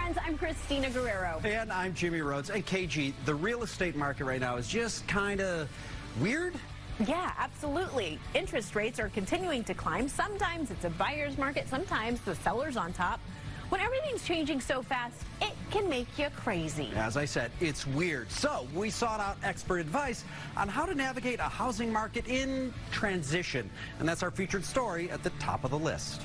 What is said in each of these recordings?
friends, I'm Christina Guerrero. And I'm Jimmy Rhodes. And KG, the real estate market right now is just kind of weird. Yeah, absolutely. Interest rates are continuing to climb. Sometimes it's a buyer's market, sometimes the seller's on top. When everything's changing so fast, it can make you crazy. As I said, it's weird. So we sought out expert advice on how to navigate a housing market in transition. And that's our featured story at the top of the list.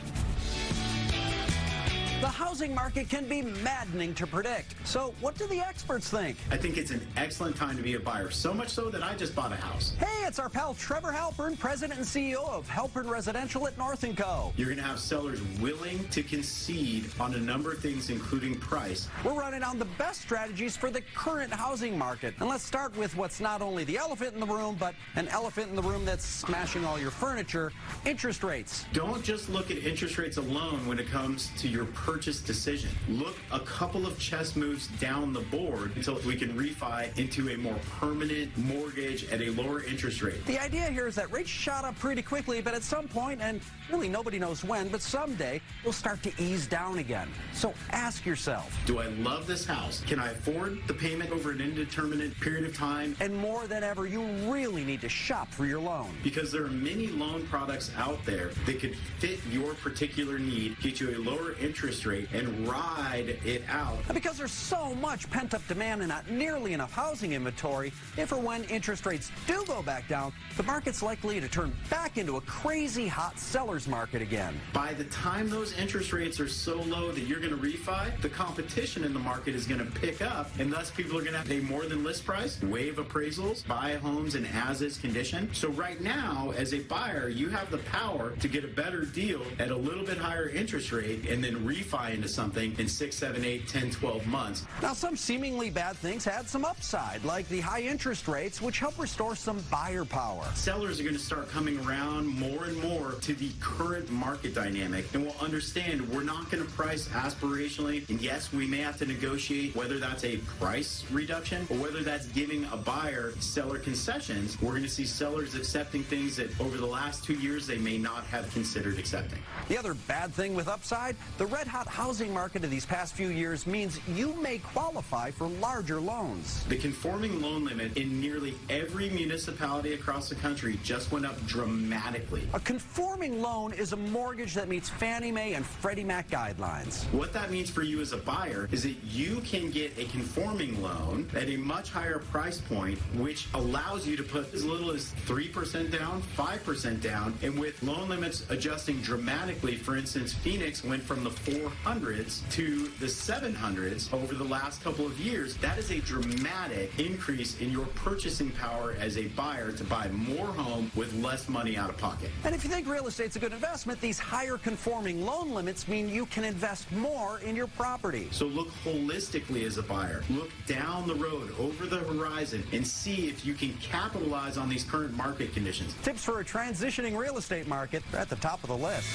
The housing market can be maddening to predict. So what do the experts think? I think it's an excellent time to be a buyer, so much so that I just bought a house. Hey, it's our pal Trevor Halpern, president and CEO of Halpern Residential at North & Co. You're going to have sellers willing to concede on a number of things, including price. We're running down the best strategies for the current housing market. And let's start with what's not only the elephant in the room, but an elephant in the room that's smashing all your furniture, interest rates. Don't just look at interest rates alone when it comes to your purchase decision. Look a couple of chess moves down the board until we can refi into a more permanent mortgage at a lower interest rate. The idea here is that rates shot up pretty quickly, but at some point, and really nobody knows when, but someday, they'll start to ease down again. So ask yourself, do I love this house? Can I afford the payment over an indeterminate period of time? And more than ever, you really need to shop for your loan. Because there are many loan products out there that could fit your particular need, get you a lower interest rate, and ride it out. And because there's so much pent-up demand and not nearly enough housing inventory, if or when interest rates do go back down, the market's likely to turn back into a crazy hot seller's market again. By the time those interest rates are so low that you're going to refi, the competition in the market is going to pick up, and thus people are going to pay more than list price, waive appraisals, buy homes in as-is condition. So right now, as a buyer, you have the power to get a better deal at a little bit higher interest rate and then refi into something in 6, 7, 8, 10, 12 months. Now, some seemingly bad things had some upside, like the high interest rates, which help restore some buyer power. Sellers are going to start coming around more and more to the current market dynamic, and will understand we're not going to price aspirationally. And yes, we may have to negotiate whether that's a price reduction or whether that's giving a buyer seller concessions. We're going to see sellers accepting things that over the last 2 years they may not have considered accepting. The other bad thing with upside, the red-hot housing market of these past few years means you may qualify for larger loans. The conforming loan limit in nearly every municipality across the country just went up dramatically. A conforming loan is a mortgage that meets Fannie Mae and Freddie Mac guidelines. What that means for you as a buyer is that you can get a conforming loan at a much higher price point, which allows you to put as little as 3% down, 5% down, and with loan limits adjusting dramatically. For instance, Phoenix went from the 400s to the 700s over the last couple of years. That is a dramatic increase in your purchasing power as a buyer to buy more home with less money out of pocket. And if you think real estate's a good investment, these higher conforming loan limits mean you can invest more in your property. So look holistically as a buyer. Look down the road, over the horizon, and see if you can capitalize on these current market conditions. Tips for a transitioning real estate market are at the top of the list.